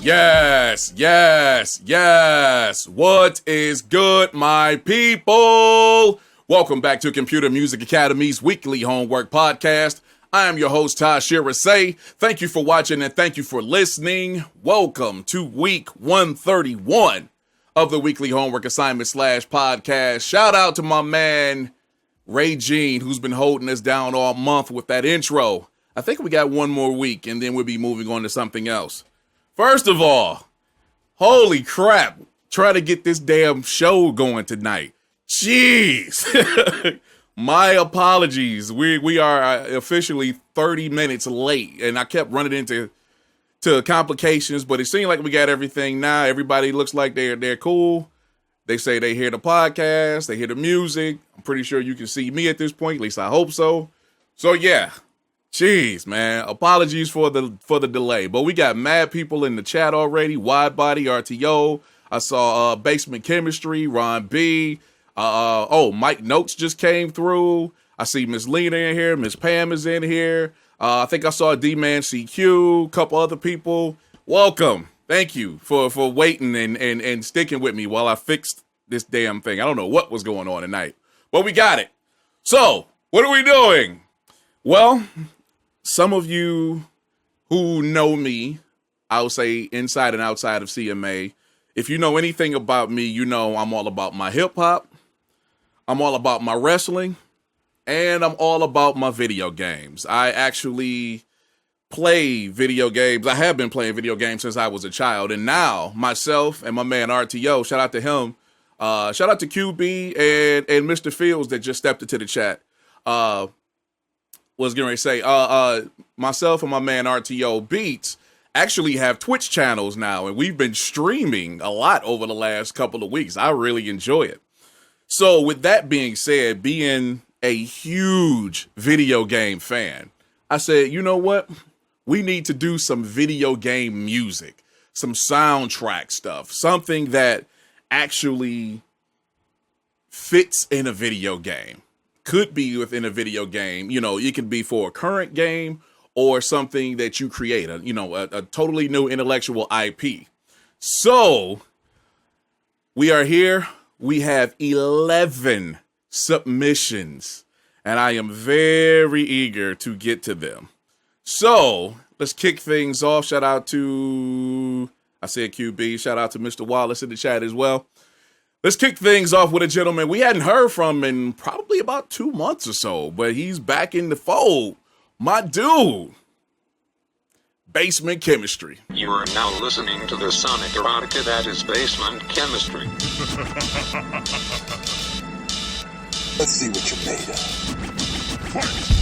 Yes, yes, yes. What is good, my people? Welcome back to Computer Music Academy's weekly homework podcast. I am your host, Tashira Say. Thank you for watching and thank you for listening. Welcome to week 131 of the weekly homework assignment / podcast. Shout out to my man, Ray Jean, who's been holding us down all month with that intro. I think we got one more week and then we'll be moving on to something else. First of all, holy crap, try to get this damn show going tonight. Jeez. My apologies. We are officially 30 minutes late, and I kept running into complications, but it seemed like we got everything now. Everybody looks like they're cool. They say they hear the podcast, they hear the music. I'm pretty sure you can see me at this point, at least I hope so. So yeah. Jeez, man. Apologies for the delay. But we got mad people in the chat already. Widebody, RTO. I saw Basement Chemistry, Ron B. MICnotes just came through. I see Miss Lena in here. Miss Pam is in here. I think I saw D-Man CQ, a couple other people. Welcome. Thank you for waiting and sticking with me while I fixed this damn thing. I don't know what was going on tonight, but we got it. So, what are we doing? Well, some of you who know me, I'll say inside and outside of CMA, if you know anything about me, you know I'm all about my hip hop, I'm all about my wrestling, and I'm all about my video games. I actually play video games. I have been playing video games since I was a child, and now myself and my man RTO, shout out to him, shout out to QB and Mr. Fields that just stepped into the chat. Was going to say, myself and my man RTO Beats actually have Twitch channels now, and we've been streaming a lot over the last couple of weeks. I really enjoy it. So with that being said, being a huge video game fan, I said, you know what? We need to do some video game music, some soundtrack stuff, something that actually fits in a video game. Could be within a video game, you know, it could be for a current game or something that you create, a totally new intellectual IP. So we are here. We have 11 submissions, and I am very eager to get to them. So let's kick things off. Shout out to, I said QB, shout out to Mr. Wallace in the chat as well. Let's kick things off with a gentleman we hadn't heard from in probably about 2 months or so, but he's back in the fold. My dude, Basement Chemistry. You are now listening to the Sonic Erotica that is Basement Chemistry. Let's see what you're made of. Fight!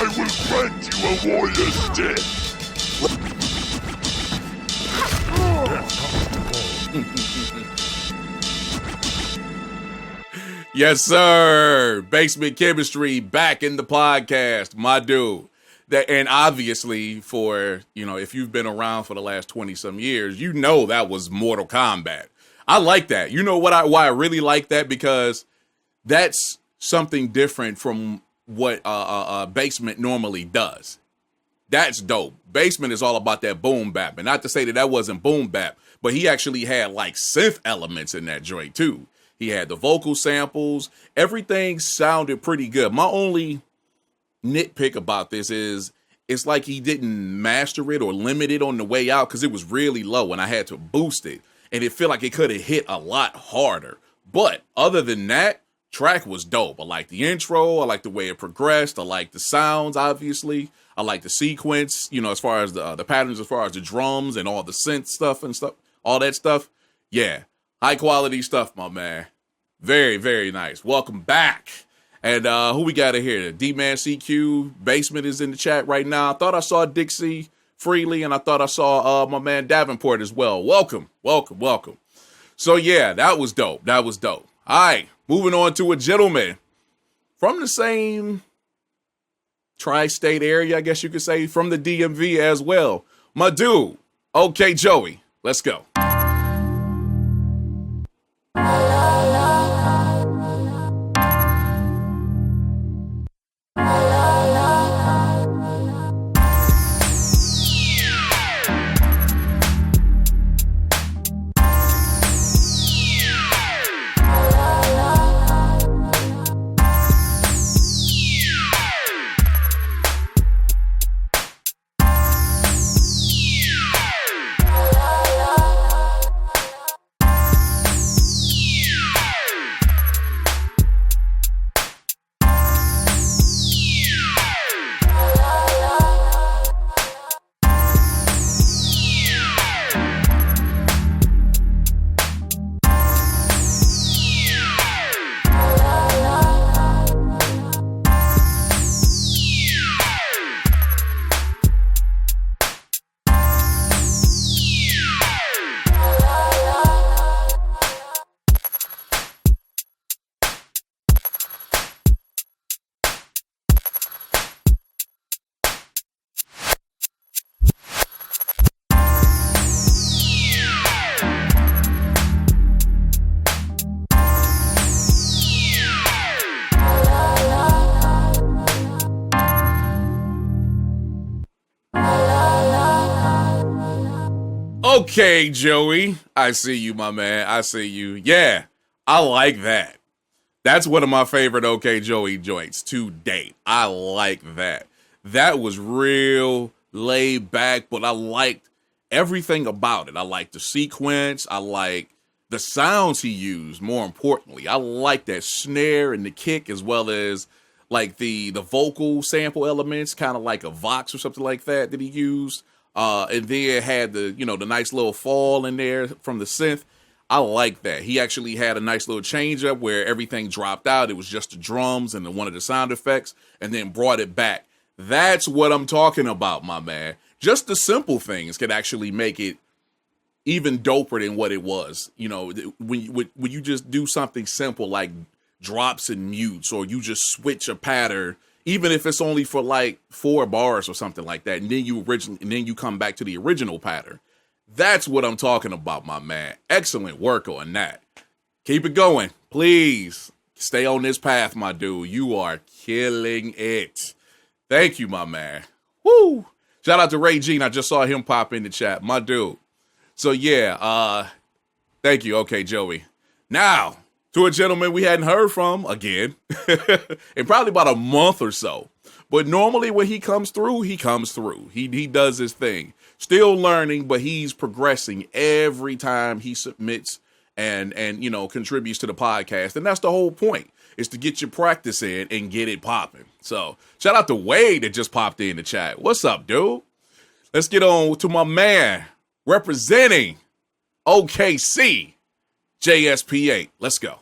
I will grant you a warrior's death. Yes, sir. Basement Chemistry back in the podcast, my dude. And obviously, for, if you've been around for the last 20 some years, that was Mortal Kombat. I like that. You know why I really like that? Because that's something different from what Basement normally does. That's dope. Basement is all about that boom bap. And not to say that wasn't boom bap, but he actually had like synth elements in that joint too. He had the vocal samples. Everything sounded pretty good. My only nitpick about this is it's like he didn't master it or limit it on the way out because it was really low and I had to boost it. And it felt like it could have hit a lot harder. But other than that, track was dope. I like the intro. I like the way it progressed. I like the sounds, obviously. I like the sequence, as far as the patterns, as far as the drums and all the synth stuff and stuff, all that stuff. Yeah, high quality stuff, my man. Very, very nice. Welcome back. And who we got in here? D-Man CQ, Basement is in the chat right now. I thought I saw DIXI Freely, and I thought I saw my man Davenport as well. Welcome, welcome, welcome. So yeah, that was dope. That was dope. All right, moving on to a gentleman from the same tri-state area, I guess you could say, from the DMV as well. My dude, OK Joey. Let's go. Okay, Joey. I see you, my man. I see you. Yeah, I like that. That's one of my favorite OK Joey joints to date. I like that. That was real laid back, but I liked everything about it. I liked the sequence. I like the sounds he used, more importantly. I like that snare and the kick as well as like the vocal sample elements, kind of like a Vox or something like that he used. And then it had the nice little fall in there from the synth. I like that. He actually had a nice little change up where everything dropped out. It was just the drums and one of the sound effects and then brought it back. That's what I'm talking about, my man. Just the simple things can actually make it even doper than what it was. When you just do something simple like drops and mutes, or you just switch a pattern, even if it's only for like 4 bars or something like that, and then you come back to the original pattern. That's what I'm talking about, my man. Excellent work on that. Keep it going, please. Stay on this path, my dude. You are killing it. Thank you, my man. Woo! Shout out to Ray Jean. I just saw him pop in the chat, my dude. So yeah, thank you, OK Joey. Now, to a gentleman we hadn't heard from again in probably about a month or so. But normally when he comes through, he comes through. He does his thing. Still learning, but he's progressing every time he submits and contributes to the podcast. And that's the whole point, is to get your practice in and get it popping. So shout out to Wade that just popped in the chat. What's up, dude? Let's get on to my man representing OKC, JSP8. Let's go.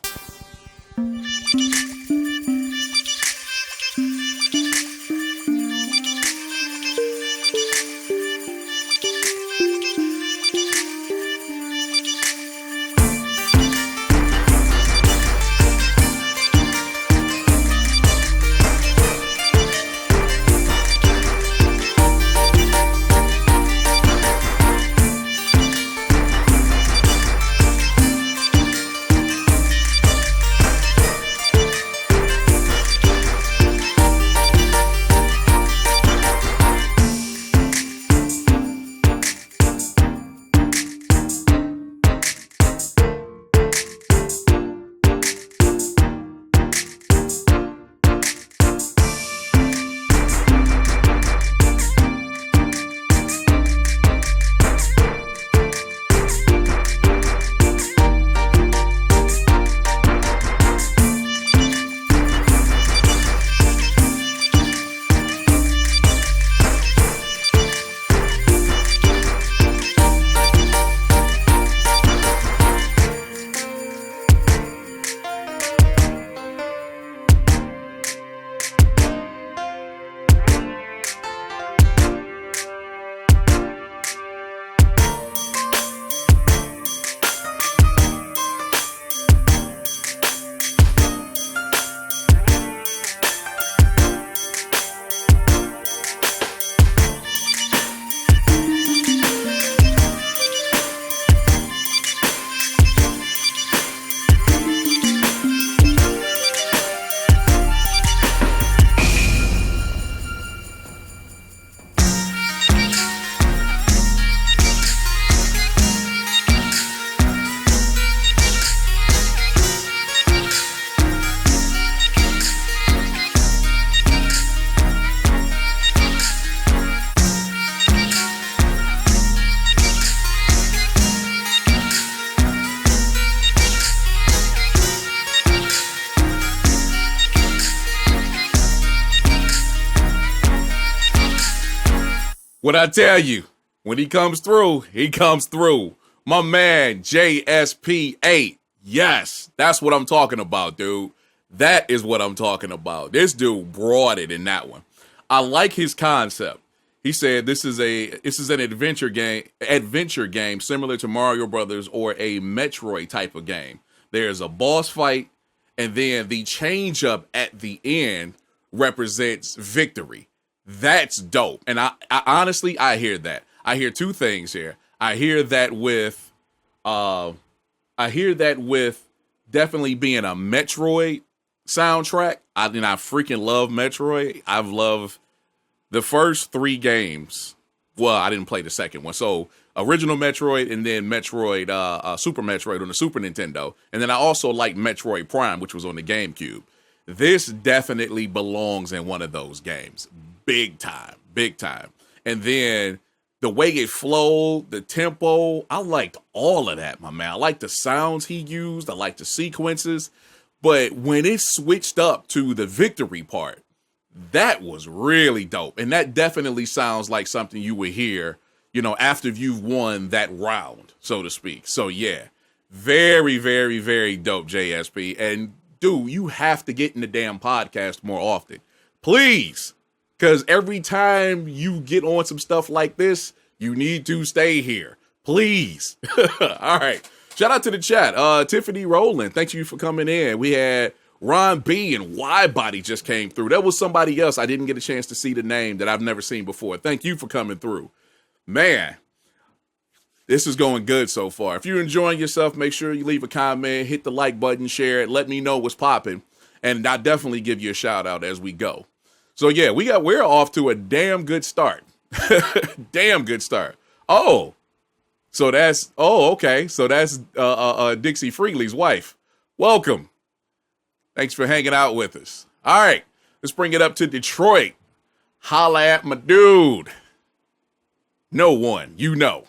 What I tell you, when he comes through, he comes through. My man, JSP8. Yes, that's what I'm talking about, dude. That is what I'm talking about. This dude brought it in that one. I like his concept. He said this is an adventure game similar to Mario Brothers or a Metroid type of game. There's a boss fight, and then the change up at the end represents victory. That's dope. And I honestly, I hear that. I hear two things here. I hear that with definitely being a Metroid soundtrack. I freaking love Metroid. I've loved the first 3 games. Well, I didn't play the second one. So original Metroid and then Metroid, Super Metroid on the Super Nintendo. And then I also like Metroid Prime, which was on the GameCube. This definitely belongs in one of those games. Big time. And then the way it flowed, the tempo, I liked all of that, my man. I like the sounds he used. I like the sequences. But when it switched up to the victory part, that was really dope. And that definitely sounds like something you would hear, after you've won that round, so to speak. So yeah, very, very, very dope, JSP. And dude, you have to get in the damn podcast more often. Please. Because every time you get on some stuff like this, you need to stay here. Please. All right. Shout out to the chat. Tiffany Rowland, thank you for coming in. We had Ron B and Widebody just came through. That was somebody else. I didn't get a chance to see the name that I've never seen before. Thank you for coming through. Man, this is going good so far. If you're enjoying yourself, make sure you leave a comment, hit the like button, share it, let me know what's popping, and I'll definitely give you a shout out as we go. So yeah, we're off to a damn good start. Damn good start. Okay. So that's Dixie Freely's wife. Welcome. Thanks for hanging out with us. All right, let's bring it up to Detroit. Holla at my dude. Noone, you know.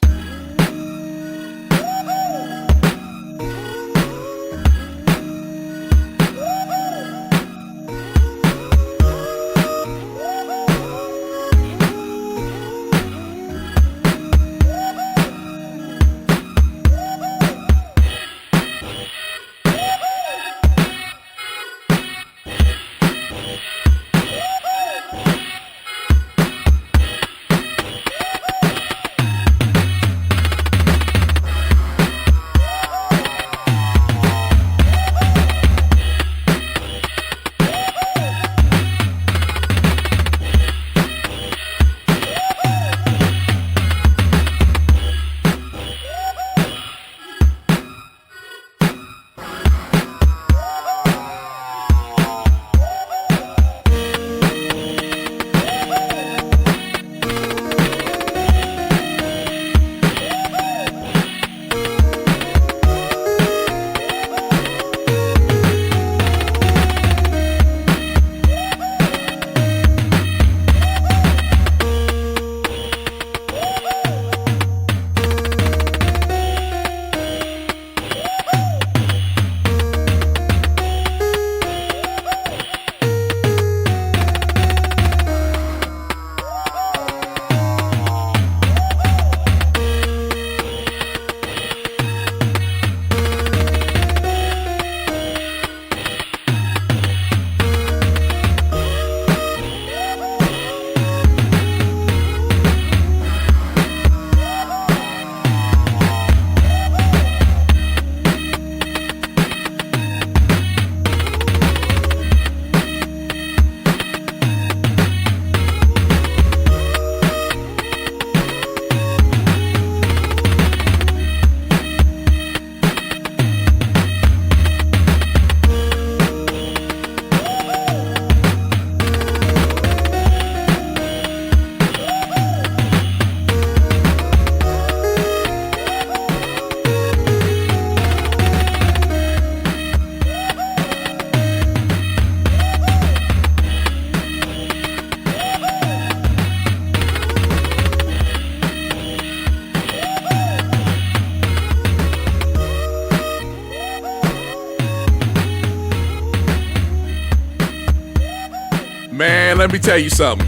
Man, let me tell you something.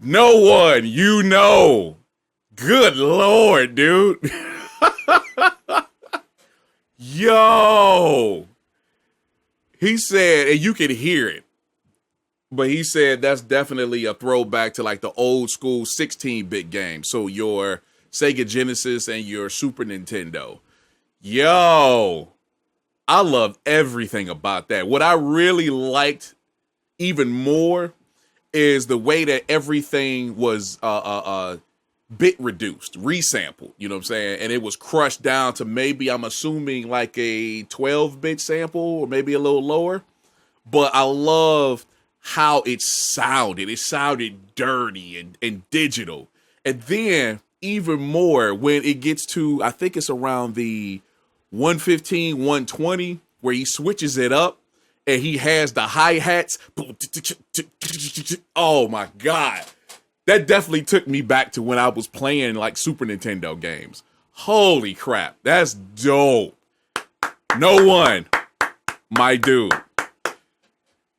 No one, you know. Good Lord, dude. Yo. He said, and you can hear it, but he said that's definitely a throwback to like the old school 16-bit games. So your Sega Genesis and your Super Nintendo. Yo, I love everything about that. What I really liked even more is the way that everything was bit reduced, resampled, you know what I'm saying? And it was crushed down to maybe, I'm assuming, like a 12-bit sample or maybe a little lower. But I loved how it sounded. It sounded dirty and digital. And then even more when it gets to, I think it's around the 115, 120, where he switches it up and he has the hi-hats. Oh my God. That definitely took me back to when I was playing like Super Nintendo games. Holy crap. That's dope. No one, my dude.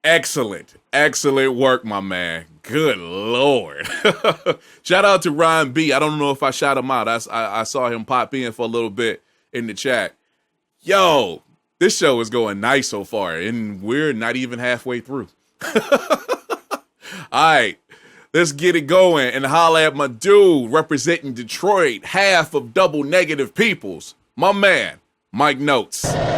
Excellent. Excellent work, my man. Good Lord. Shout out to Ryan B. I don't know if I shout him out. I saw him pop in for a little bit in the chat. Yo, this show is going nice so far, and we're not even halfway through. All right, let's get it going and holla at my dude representing Detroit, half of Double Negative Peoples, my man, MikeNotes.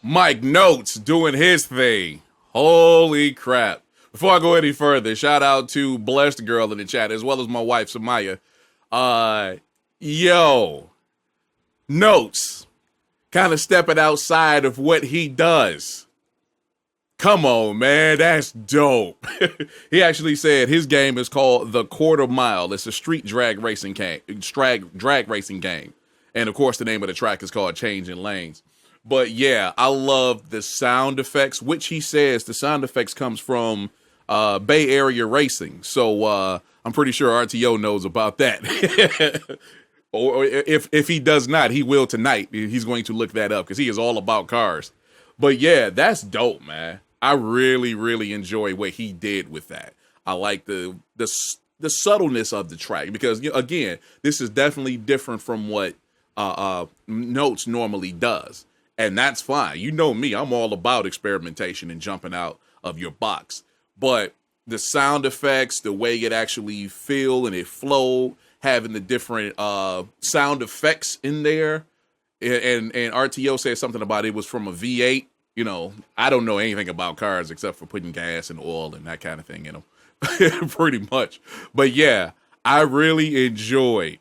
MikeNotes doing his thing. Holy crap. Before I go any further, shout out to Blessed Girl in the chat, as well as my wife, Samaya. Yo, Notes, kind of stepping outside of what he does. Come on, man, that's dope. He actually said his game is called The Quarter Mile. It's a street drag racing game. And of course, the name of the track is called Changing Lanes. But yeah, I love the sound effects, which he says the sound effects comes from Bay Area racing. So I'm pretty sure RTO knows about that. or if he does not, he will tonight. He's going to look that up because he is all about cars. But yeah, that's dope, man. I really, really enjoy what he did with that. I like the subtleness of the track because, again, this is definitely different from what Notes normally does. And that's fine. You know me, I'm all about experimentation and jumping out of your box. But the sound effects, the way it actually feel and it flowed, having the different sound effects in there. And RTO said something about it was from a V8. You know, I don't know anything about cars except for putting gas and oil and that kind of thing in them. Pretty much. But yeah, I really enjoyed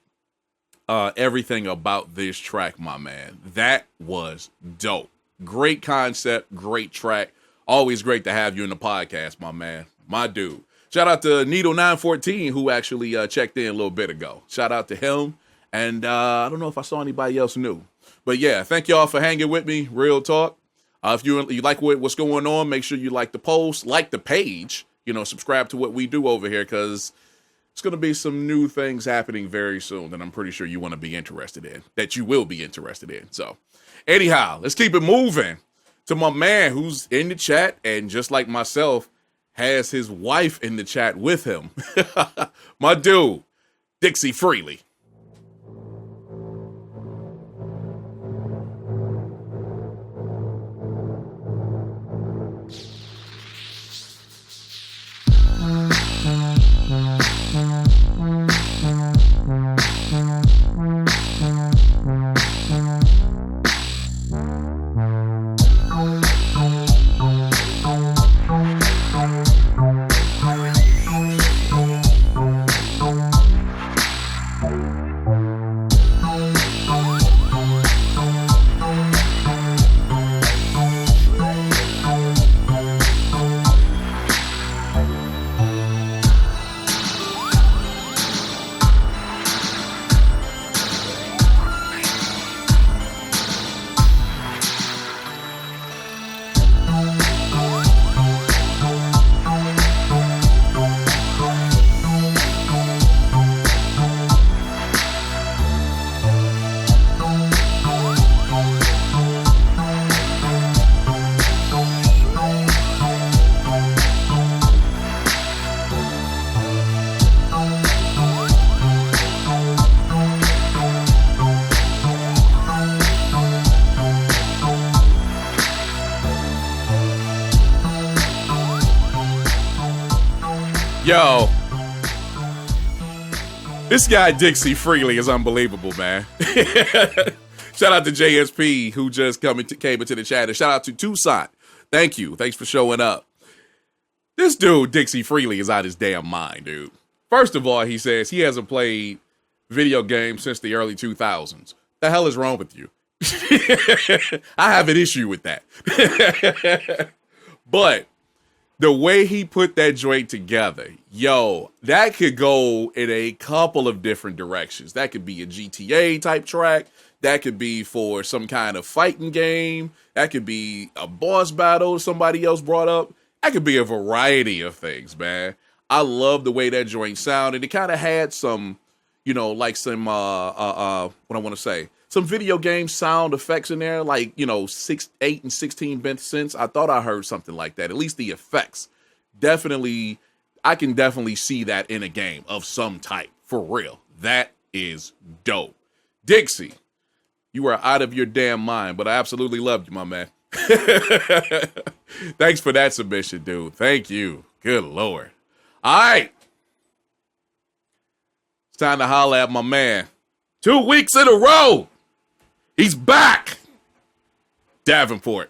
everything about this track, my man. That was dope. Great concept, great track. Always great to have you in the podcast, my man. My dude. Shout out to Needle914 who actually checked in a little bit ago. Shout out to him. And I don't know if I saw anybody else new. But yeah, thank y'all for hanging with me. Real talk. If you like what's going on, make sure you like the post, like the page, subscribe to what we do over here because it's going to be some new things happening very soon that I'm pretty sure you want to be interested in, that you will be interested in. So anyhow, let's keep it moving to my man who's in the chat and just like myself has his wife in the chat with him. My dude, Dixie Freely. Yo, this guy Dixie Freely is unbelievable, man. Shout out to JSP who just came into the chat, and shout out to Tucson. Thank you. Thanks for showing up. This dude, Dixie Freely, is out his damn mind, dude. First of all, he says he hasn't played video games since the early 2000s. The hell is wrong with you? I have an issue with that. But the way he put that joint together, yo, that could go in a couple of different directions. That could be a GTA type track. That could be for some kind of fighting game. That could be a boss battle somebody else brought up. That could be a variety of things, man. I love the way that joint sounded. It kind of had some, like some, what I want to say, some video game sound effects in there, like, 8 and 16-bit synths. I thought I heard something like that. At least the effects. Definitely, I can definitely see that in a game of some type. For real. That is dope. Dixie, you are out of your damn mind, but I absolutely loved you, my man. Thanks for that submission, dude. Thank you. Good Lord. All right. It's time to holler at my man. 2 weeks in a row. He's back. Davenport.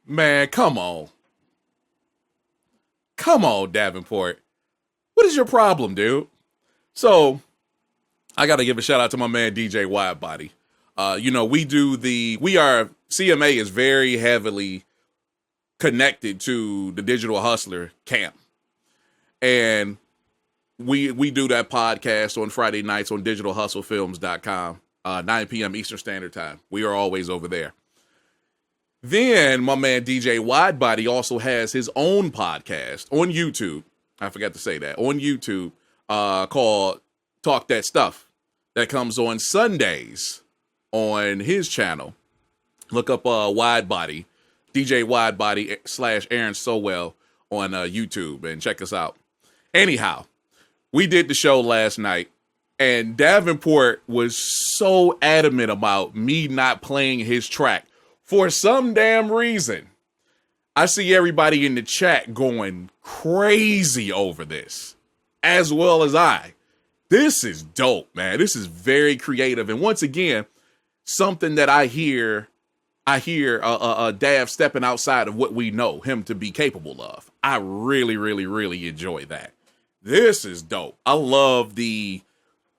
Man, come on. Come on, Davenport. What is your problem, dude? So, I got to give a shout out to my man, DJ Widebody. CMA is very heavily connected to the Digital Hustler camp. And we do that podcast on Friday nights on digitalhustlefilms.com, 9 p.m. Eastern Standard Time. We are always over there. Then my man DJ Widebody also has his own podcast on YouTube. I forgot to say that. On YouTube, called Talk That Stuff. That comes on Sundays on his channel. Look up Widebody, DJ Widebody / Aaron Sowell on YouTube and check us out. Anyhow, we did the show last night and Davenport was so adamant about me not playing his track. For some damn reason, I see everybody in the chat going crazy over this, as well as I. This is dope, man. This is very creative. And once again, something that I hear Dav stepping outside of what we know him to be capable of. I really, really, really enjoy that. This is dope. I love the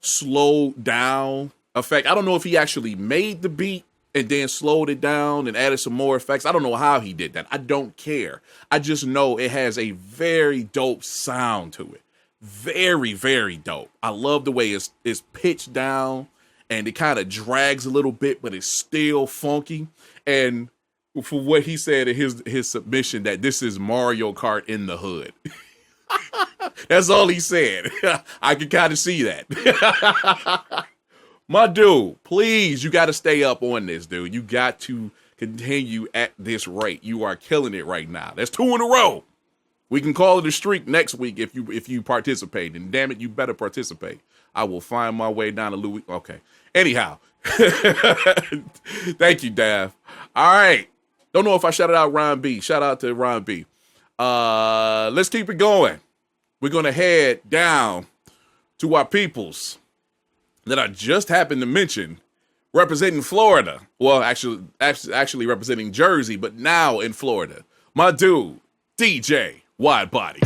slow down effect. I don't know if he actually made the beat and then slowed it down and added some more effects. I don't know how he did that. I don't care. I just know it has a very dope sound to it. Very, very dope. I love the way it's pitched down and it kind of drags a little bit, but it's still funky. And for what he said in his submission, that this is Mario Kart in the hood. That's all he said. I can kind of see that. My dude, please, you got to stay up on this, dude. You got to continue at this rate. You are killing it right now. That's 2 in a row. We can call it a streak next week if you participate. And damn it, you better participate. I will find my way down to Louis. Okay. Anyhow. Thank you, Dav. All right. Don't know if I shouted out Ron B. Shout out to Ron B. Let's keep it going. We're going to head down to our peoples that I just happened to mention representing Florida. Well, actually representing Jersey, but now in Florida. My dude, DJ Widebody.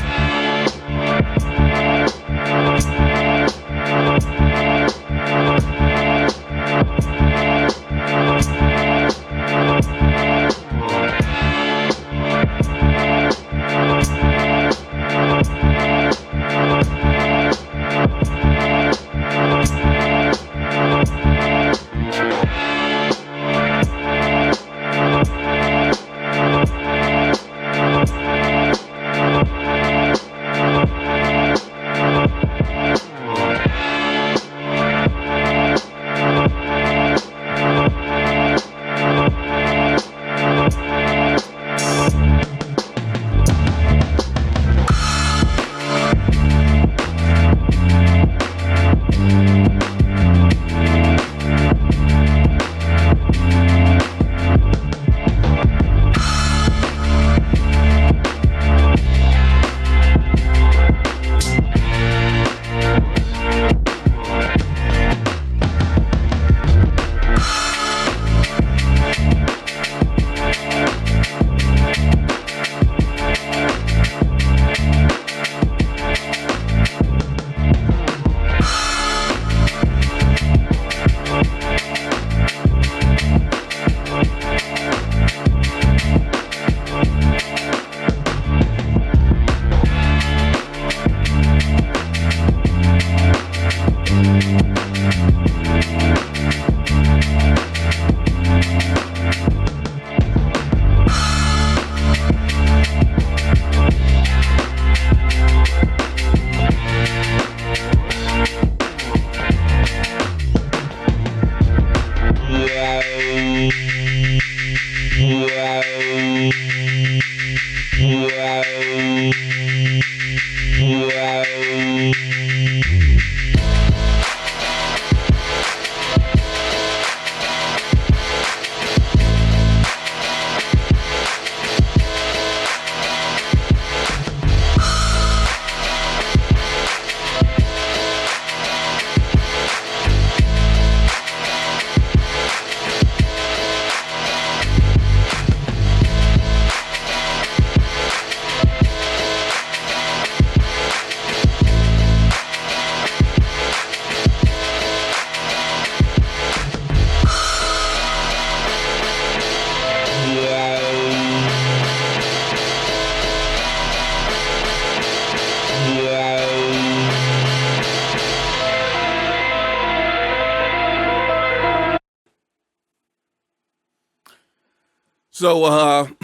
So I'm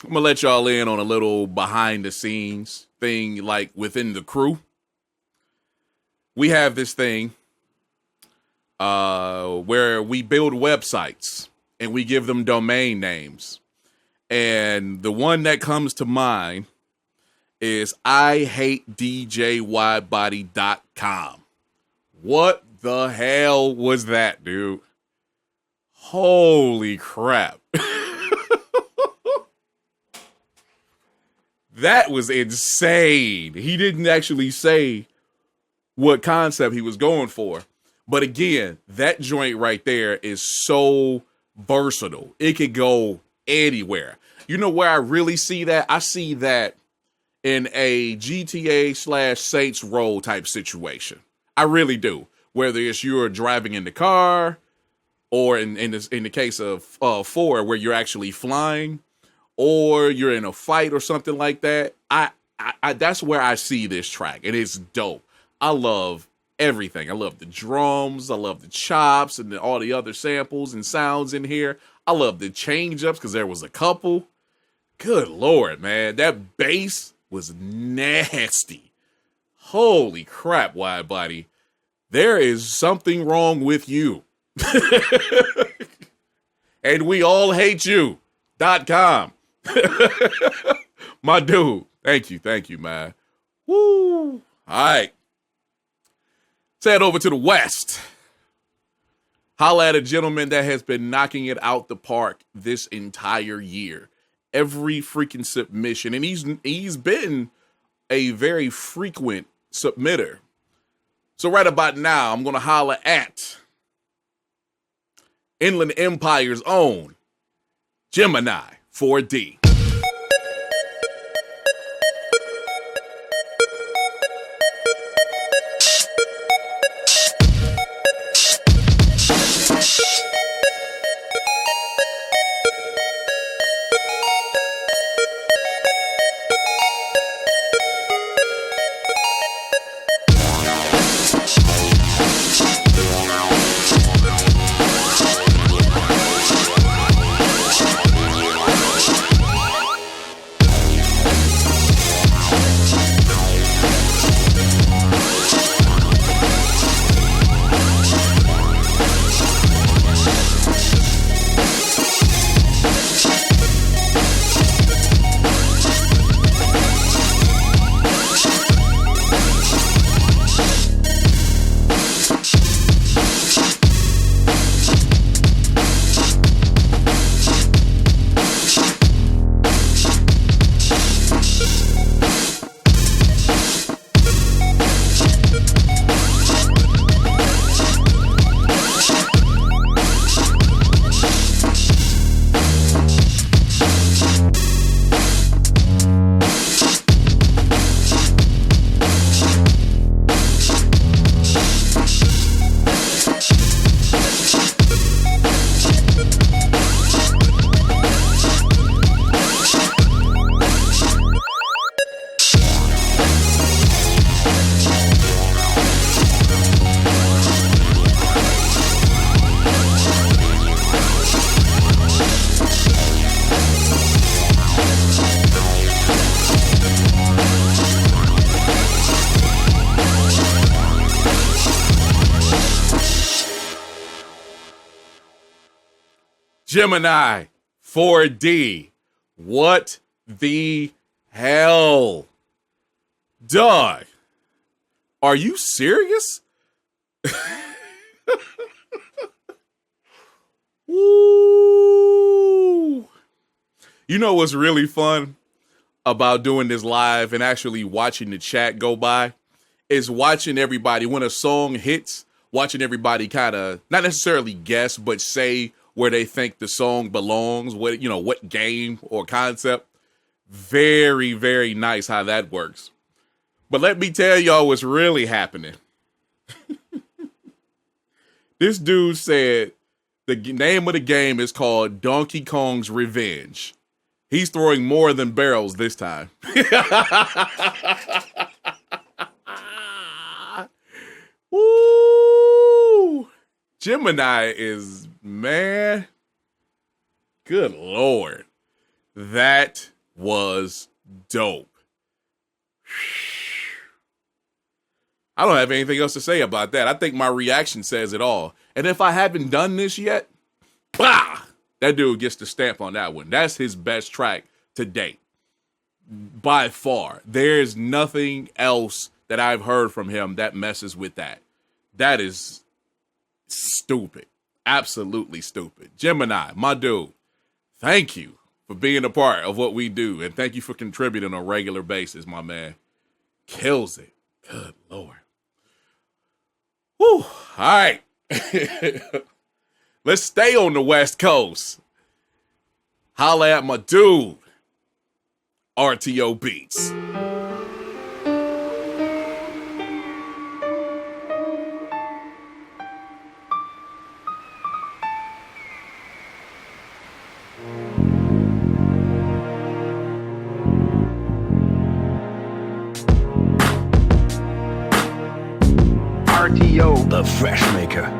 gonna let y'all in on a little behind the scenes thing, like within the crew. We have this thing where we build websites and we give them domain names. And the one that comes to mind is IHateDJWidebody.com. What the hell was that, dude? Holy crap. That was insane. He didn't actually say what concept he was going for. But again, that joint right there is so versatile. It could go anywhere. You know where I really see that? I see that in a GTA / Saints Row type situation. I really do. Whether it's you're driving in the car, or in the case of 4, where you're actually flying, or you're in a fight or something like that. I that's where I see this track, and it's dope. I love everything. I love the drums. I love the chops and all the other samples and sounds in here. I love the change ups because there was a couple. Good Lord, man. That bass was nasty. Holy crap, Widebody. There is something wrong with you. And we all hate you.com. My dude. Thank you, man. Woo. All right. Let's head over to the West. Holla at a gentleman that has been knocking it out the park this entire year. Every freaking submission. And he's been a very frequent submitter. So right about now, I'm going to holla at Inland Empire's own Gemini 4D. Gemini 4D. What the hell? Dog, are you serious? Woo. You know what's really fun about doing this live and actually watching the chat go by is watching everybody, when a song hits, watching everybody kind of not necessarily guess, but say where they think the song belongs, what game or concept. Very, very nice how that works. But let me tell y'all what's really happening. This dude said the name of the game is called Donkey Kong's Revenge. He's throwing more than barrels this time. Woo! Gemini is, man. Good Lord. That was dope. I don't have anything else to say about that. I think my reaction says it all. And if I haven't done this yet, bah, that dude gets the stamp on that one. That's his best track to date. By far. There's nothing else that I've heard from him that messes with that. That is stupid. Absolutely stupid. Gemini, my dude, thank you for being a part of what we do. And thank you for contributing on a regular basis, my man. Kills it. Good Lord. Whew. All right. Let's stay on the West Coast. Holla at my dude, RTO Beats. RTO, the Fresh Maker.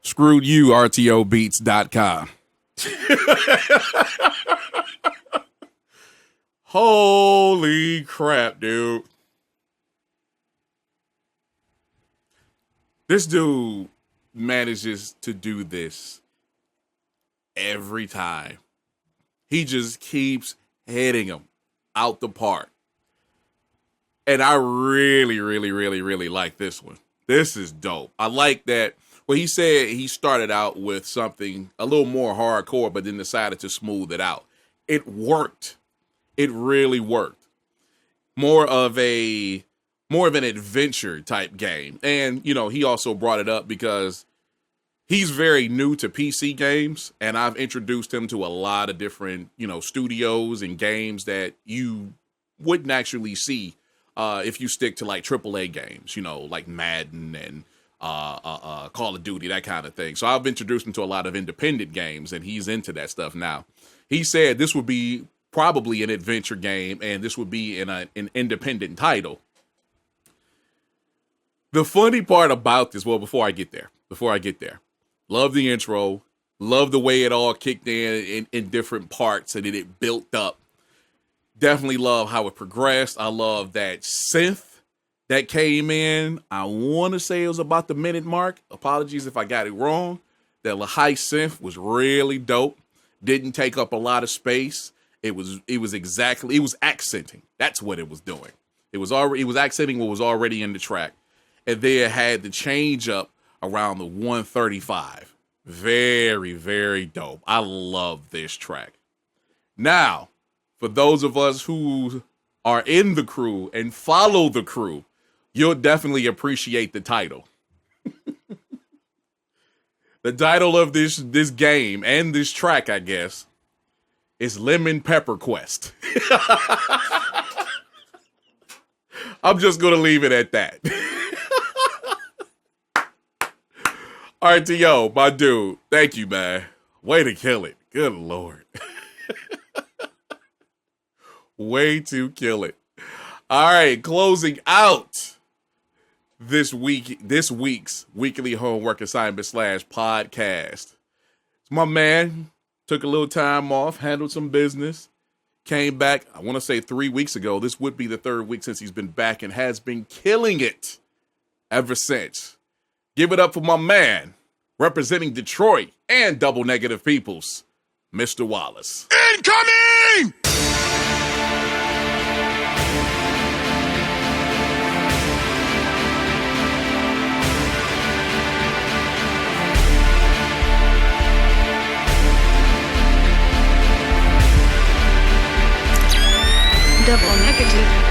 Screwed you, RTObeats.com. Holy crap, dude. This dude manages to do this every time. He just keeps hitting them out the park. And I really, really, really, really like this one. This is dope. I like that. Well, he said he started out with something a little more hardcore, but then decided to smooth it out. It worked. It really worked. More of an adventure type game. And, you know, he also brought it up because he's very new to PC games, and I've introduced him to a lot of different, you know, studios and games that you wouldn't actually see if you stick to like AAA games, you know, like Madden and Call of Duty, that kind of thing. So I've introduced him to a lot of independent games, and he's into that stuff now. He said this would be probably an adventure game, and this would be in an independent title. The funny part about this, well, before I get there, love the intro, love the way it all kicked in different parts, and then it built up. Definitely love how it progressed. I love that synth that came in. I want to say it was about the minute mark. Apologies if I got it wrong. That high synth was really dope. Didn't take up a lot of space. It was accenting. That's what it was doing. It was accenting what was already in the track. and then had the change up around the 135. Very, very dope. I love this track. Now, for those of us who are in the crew and follow the crew, you'll definitely appreciate the title. The title of this game and this track, I guess, is Lemon Pepper Quest. I'm just going to leave it at that. RTO, my dude, thank you, man. Way to kill it. Good Lord. Way to kill it. All right, closing out this week's weekly homework assignment / podcast. My man took a little time off, handled some business, came back, I want to say 3 weeks ago. This would be the third week since he's been back and has been killing it ever since. Give it up for my man, representing Detroit and Double Negative Peoples, Mr. Wallace. Incoming! Double negative.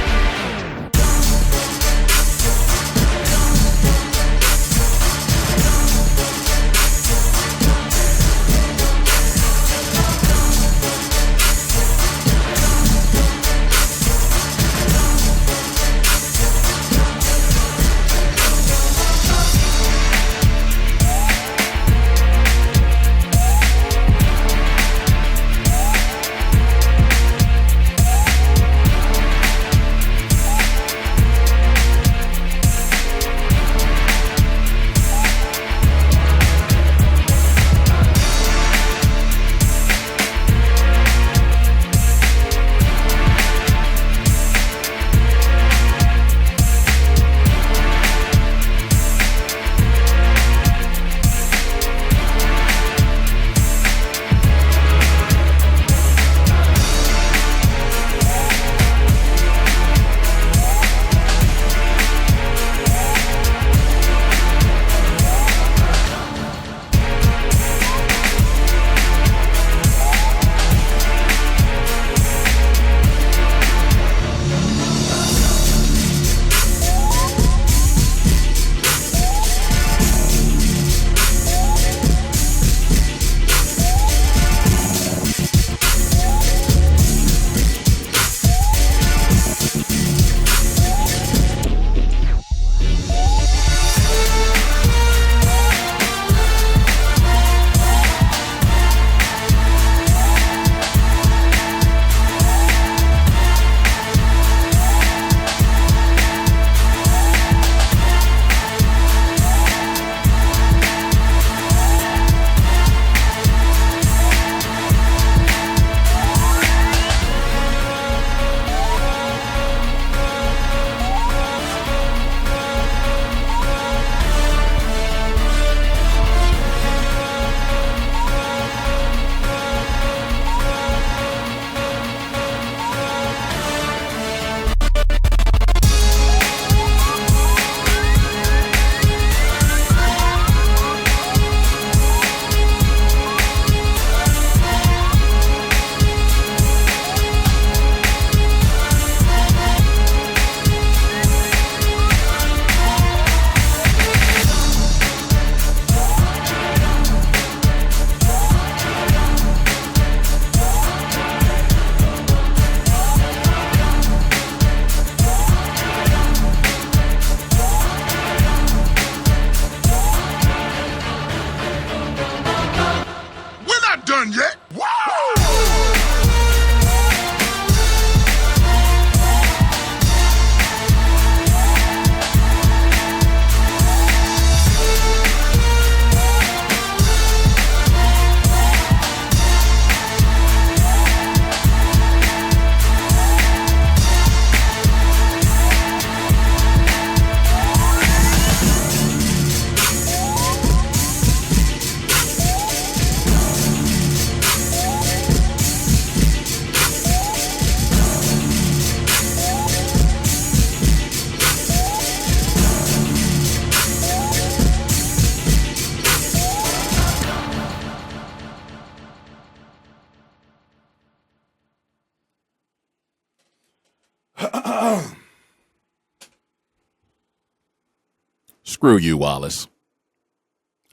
Screw you, Wallace.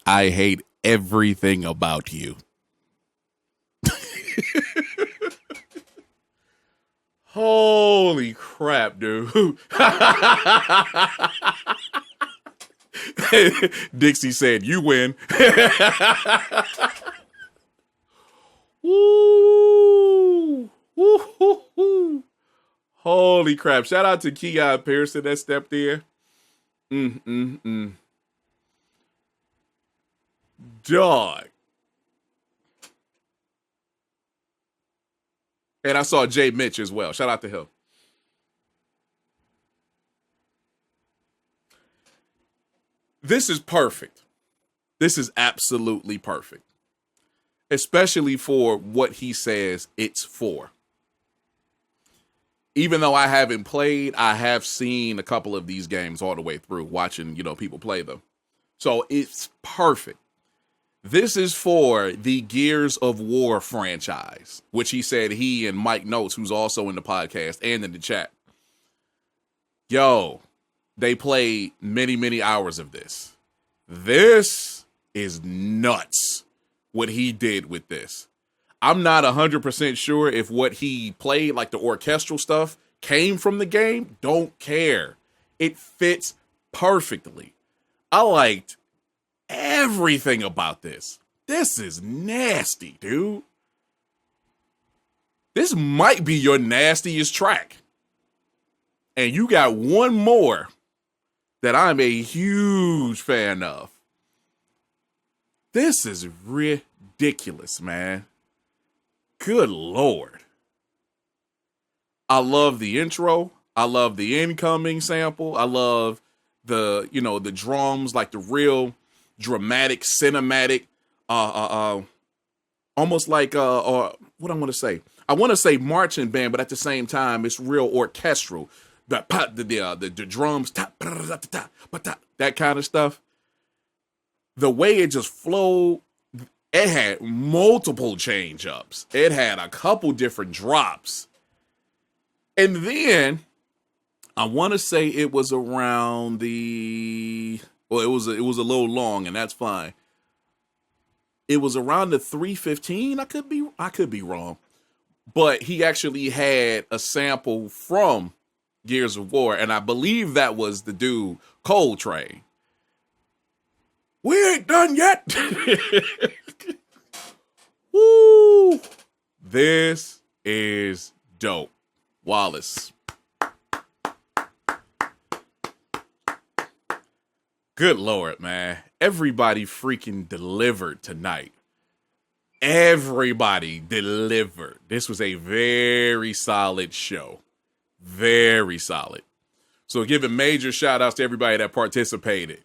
I hate everything about you. Holy crap, dude. Dixie said, you win. Woo. Woo, woo, woo. Holy crap. Shout out to Keon Pearson that stepped in. Dog. And I saw Jay Mitch as well. Shout out to him. This is perfect. This is absolutely perfect. Especially for what he says it's for. Even though I haven't played, I have seen a couple of these games all the way through, watching, people play them. So it's perfect. This is for the Gears of War franchise, which he said he and MikeNotes, who's also in the podcast and in the chat. Yo, they played many, many hours of this. This is nuts, what he did with this. I'm not 100% sure if what he played, like the orchestral stuff, came from the game. Don't care. It fits perfectly. I liked everything about this. This is nasty, dude. This might be your nastiest track. And you got one more that I'm a huge fan of. This is ridiculous, man. Good Lord. I love the intro. I love the incoming sample. I love the drums, like the real dramatic, cinematic, almost like what I want to say. I want to say marching band, but at the same time, it's real orchestral. The drums, that kind of stuff. The way it just flowed, it had multiple change ups. It had a couple different drops. And then I want to say it was around it was a little long, and that's fine. It was around the 3:15. I could be wrong. But he actually had a sample from Gears of War, and I believe that was the dude Coltrane. We ain't done yet. Woo! This is dope. Wallace. Good Lord, man. Everybody freaking delivered tonight. Everybody delivered. This was a very solid show. Very solid. So giving major shout outs to everybody that participated.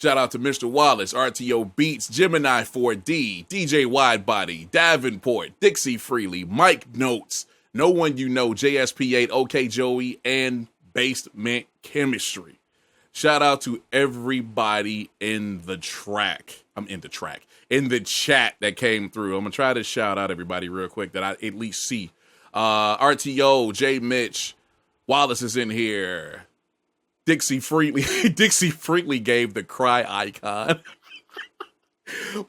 Shout out to Mr. Wallace, RTO Beats, Gemini 4D, DJ Widebody, Davenport, Dixie Freely, MICnotes, No One You Know, JSP8, OK Joey, and Basement Chemistry. Shout out to everybody in the chat that came through. I'm going to try to shout out everybody real quick that I at least see. RTO, J Mitch, Wallace is in here. Dixie Freely. Dixie Freely gave the cry icon.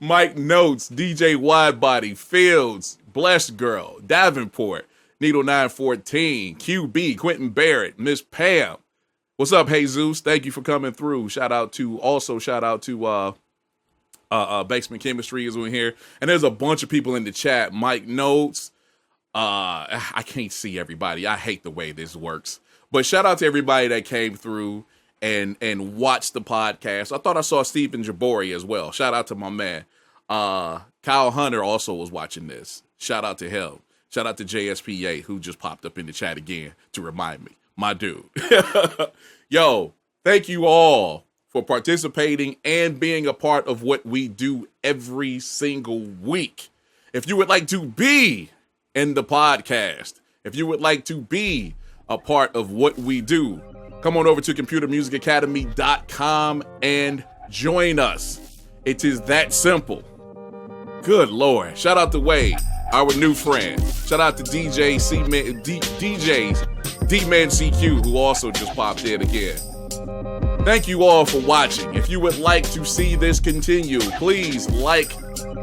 MikeNotes, DJ Widebody, Fields, Blessed Girl, Davenport, Needle 914, QB, Quentin Barrett, Miss Pam. What's up, Jesus? Thank you for coming through. Shout out to Basement Chemistry is in here. And there's a bunch of people in the chat. MikeNotes. I can't see everybody. I hate the way this works. But shout out to everybody that came through and watched the podcast. I thought I saw Stephen Jabori as well. Shout out to my man. Kyle Hunter also was watching this. Shout out to him. Shout out to JSPA, who just popped up in the chat again to remind me. My dude. Yo, thank you all for participating and being a part of what we do every single week. If you would like to be in the podcast, if you would like to be a part of what we do, come on over to computermusicacademy.com and join us. It is that simple. Good Lord. Shout out to Wade, our new friend. Shout out to DJ D-Man CQ, who also just popped in again. Thank you all for watching. If you would like to see this continue, please like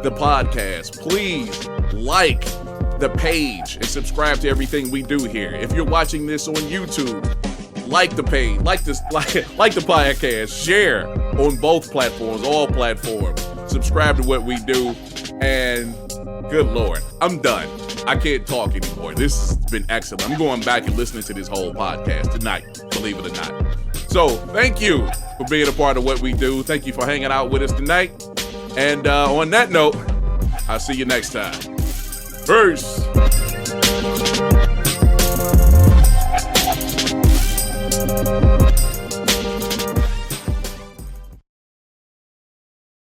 the podcast. Please like the page and subscribe to everything we do here. If you're watching this on YouTube, like the page, like the podcast, share on both platforms, all platforms. Subscribe to what we do, and good Lord, I'm done. I can't talk anymore. This has been excellent. I'm going back and listening to this whole podcast tonight, believe it or not. So thank you for being a part of what we do. Thank you for hanging out with us tonight. And on that note, I'll see you next time. Peace.